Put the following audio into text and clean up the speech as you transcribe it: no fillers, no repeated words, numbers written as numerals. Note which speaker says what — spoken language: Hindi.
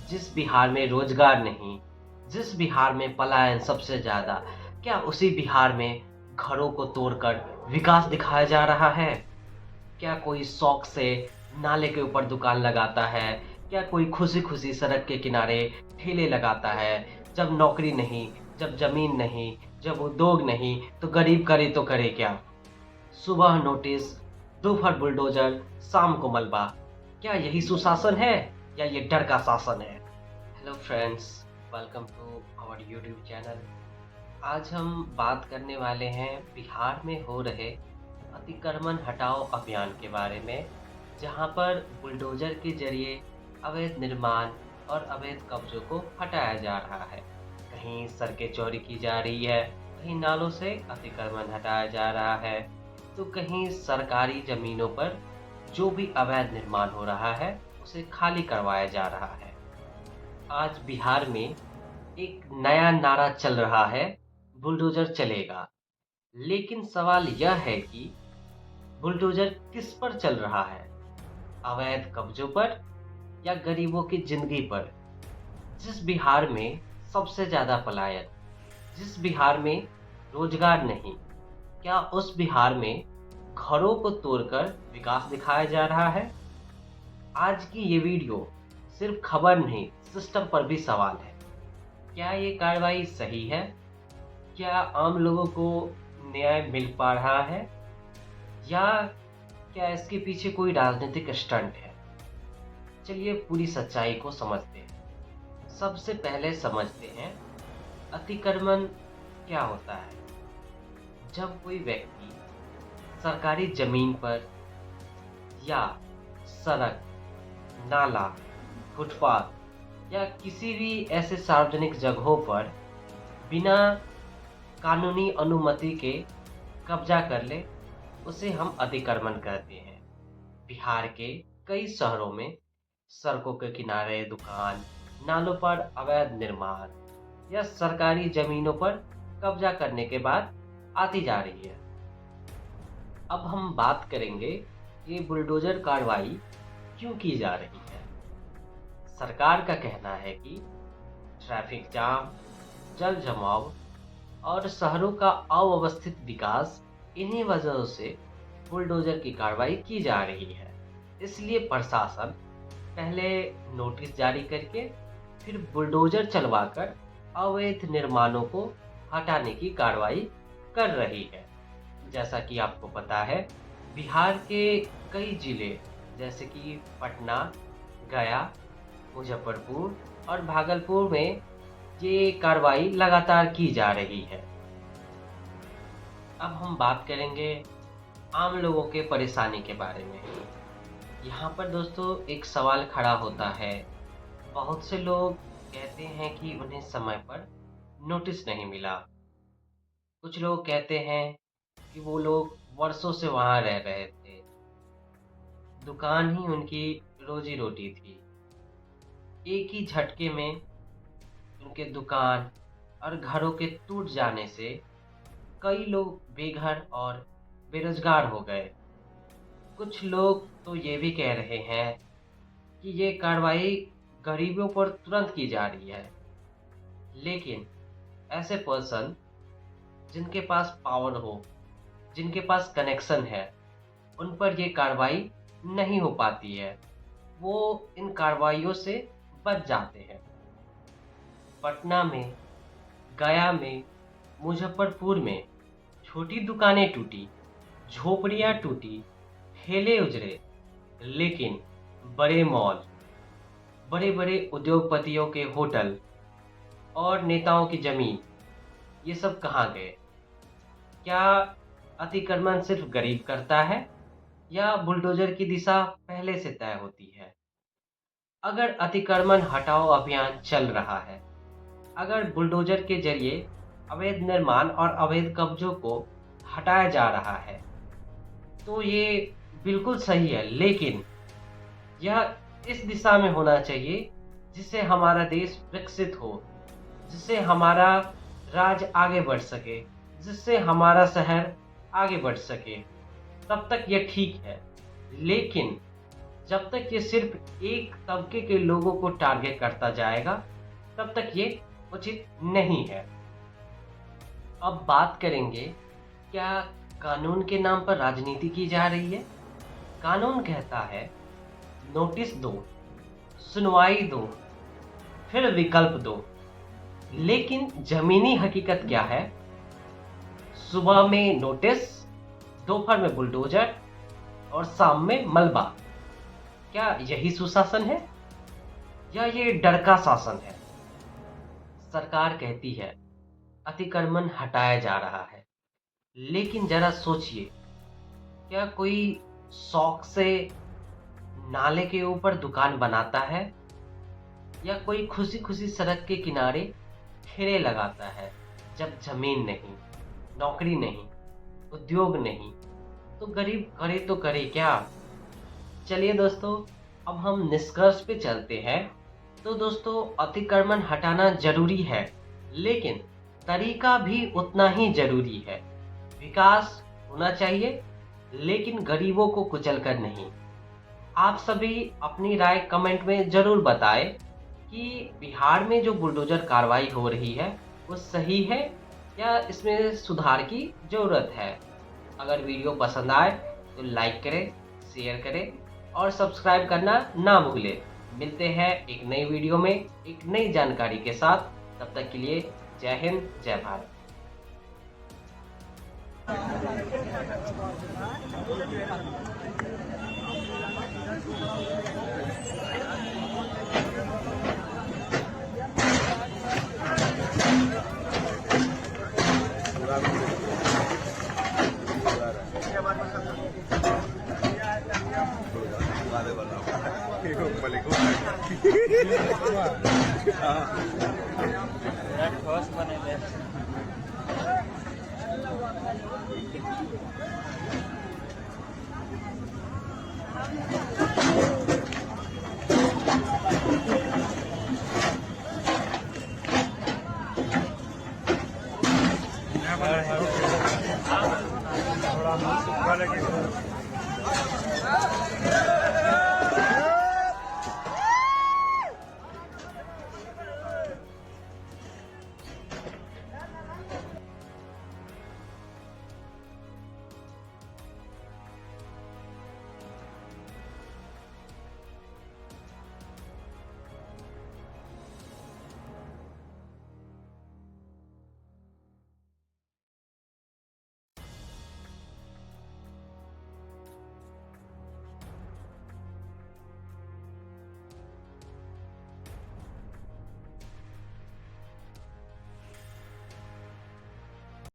Speaker 1: जिस बिहार में रोजगार नहीं, जिस बिहार में पलायन सबसे ज़्यादा, क्या उसी बिहार में घरों को तोड़कर विकास दिखाया जा रहा है? क्या कोई शौक से नाले के ऊपर दुकान लगाता है? क्या कोई खुशी-खुशी सड़क के किनारे ठेले लगाता है? जब नौकरी नहीं, जब ज़मीन नहीं, जब उद्योग नहीं, तो गरीब करे तो करे क्या? सुबह नोटिस, दोपहर बुलडोज़र, शाम को मलबा। क्या यही सुशासन है या ये डर का शासन है? Hello friends, welcome to our YouTube channel. आज हम बात करने वाले हैं बिहार में हो रहे अतिक्रमण हटाओ अभियान के बारे में, जहां पर बुलडोज़र के ज़रिए अवैध निर्माण और अवैध कब्ज़ों को हटाया जा रहा है। कहीं सड़कें चौड़ी की जा रही है, कहीं नालों से अतिक्रमण हटाया जा रहा है, तो कहीं सरकारी ज़मीनों पर जो भी अवैध निर्माण हो रहा है, उसे खाली करवाया जा रहा है। आज बिहार में एक नया नारा चल रहा है, बुलडोज़र चलेगा। लेकिन सवाल यह है कि बुलडोज़र किस पर चल रहा है? अवैध कब्ज़ों पर या गरीबों की ज़िंदगी पर? जिस बिहार में सबसे ज़्यादा पलायन, जिस बिहार में रोज़गार नहीं, क्या उस बिहार में घरों को तोड़कर विकास दिखाया जा रहा है? आज की ये वीडियो सिर्फ खबर नहीं, सिस्टम पर भी सवाल है। क्या ये कार्रवाई सही है? क्या आम लोगों को न्याय मिल पा रहा है? या क्या इसके पीछे कोई राजनीतिक स्टंट है? चलिए पूरी सच्चाई को समझते हैं। सबसे पहले समझते हैं अतिक्रमण क्या होता है। जब कोई व्यक्ति सरकारी जमीन पर या सड़क, नाला, फुटपाथ या किसी भी ऐसे सार्वजनिक जगहों पर बिना कानूनी अनुमति के कब्जा कर ले, उसे हम अतिक्रमण कहते हैं। बिहार के कई शहरों में सड़कों के किनारे दुकान, नालों पर अवैध निर्माण या सरकारी जमीनों पर कब्जा करने के बाद आती जा रही है। अब हम बात करेंगे कि बुलडोजर कार्रवाई क्यों की जा रही है। सरकार का कहना है कि ट्रैफिक जाम, जल जमाव और शहरों का अव्यवस्थित विकास, इन्हीं वजहों से बुलडोजर की कार्रवाई की जा रही है। इसलिए प्रशासन पहले नोटिस जारी करके फिर बुलडोजर चलवाकर अवैध निर्माणों को हटाने की कार्रवाई कर रही है। जैसा कि आपको पता है, बिहार के कई जिले जैसे कि पटना, गया, मुजफ्फरपुर और भागलपुर में ये कार्रवाई लगातार की जा रही है। अब हम बात करेंगे आम लोगों के परेशानी के बारे में। यहाँ पर दोस्तों एक सवाल खड़ा होता है। बहुत से लोग कहते हैं कि उन्हें समय पर नोटिस नहीं मिला। कुछ लोग कहते हैं कि वो लोग वर्षों से वहाँ रह रहे थे। दुकान ही उनकी रोजी रोटी थी। एक ही झटके में उनके दुकान और घरों के टूट जाने से कई लोग बेघर और बेरोजगार हो गए। कुछ लोग तो ये भी कह रहे हैं कि ये कार्रवाई गरीबों पर तुरंत की जा रही है। लेकिन ऐसे पर्सन जिनके पास पावर हो, जिनके पास कनेक्शन है, उन पर ये कार्रवाई नहीं हो पाती है। वो इन कार्रवाइयों से बच जाते हैं। पटना में, गया में, मुजफ्फरपुर में छोटी दुकानें टूटी, झोपड़ियाँ टूटी, ठेले उजड़े, लेकिन बड़े मॉल, बड़े-बड़े उद्योगपतियों के होटल और नेताओं की ज़मीन, ये सब कहाँ गए? क्या अतिक्रमण सिर्फ गरीब करता है या बुलडोज़र की दिशा पहले से तय होती है? अगर अतिक्रमण हटाओ अभियान चल रहा है, अगर बुलडोज़र के ज़रिए अवैध निर्माण और अवैध कब्ज़ों को हटाया जा रहा है, तो ये बिल्कुल सही है। लेकिन यह इस दिशा में होना चाहिए जिससे हमारा देश विकसित हो, जिससे हमारा राज्य आगे बढ़ सके, जिससे हमारा शहर आगे बढ़ सके, तब तक ये ठीक है। लेकिन जब तक ये सिर्फ एक तबके के लोगों को टारगेट करता जाएगा, तब तक ये उचित नहीं है। अब बात करेंगे, क्या कानून के नाम पर राजनीति की जा रही है? कानून कहता है नोटिस दो, सुनवाई दो, फिर विकल्प दो। लेकिन जमीनी हकीकत क्या है? सुबह में नोटिस, दोपहर में बुलडोजर और शाम में मलबा। क्या यही सुशासन है या ये डर का शासन है? सरकार कहती है अतिक्रमण हटाया जा रहा है, लेकिन जरा सोचिए, क्या कोई शौक से नाले के ऊपर दुकान बनाता है या कोई खुशी खुशी सड़क के किनारे ठेले लगाता है जब जमीन नहीं, नौकरी नहीं, उद्योग नहीं? तो गरीब करे तो करे क्या? चलिए दोस्तों, अब हम निष्कर्ष पे चलते हैं। तो दोस्तों, अतिक्रमण हटाना जरूरी है, लेकिन तरीका भी उतना ही जरूरी है। विकास होना चाहिए, लेकिन गरीबों को कुचलकर नहीं। आप सभी अपनी राय कमेंट में जरूर बताएं कि बिहार में जो बुलडोजर कार्रवाई हो रही है वो सही है या इसमें सुधार की ज़रूरत है। अगर वीडियो पसंद आए तो लाइक करें, शेयर करें और सब्सक्राइब करना ना भूलें। मिलते हैं एक नई वीडियो में एक नई जानकारी के साथ। तब तक के लिए जय हिंद, जय भारत।
Speaker 2: ठोस बने थे।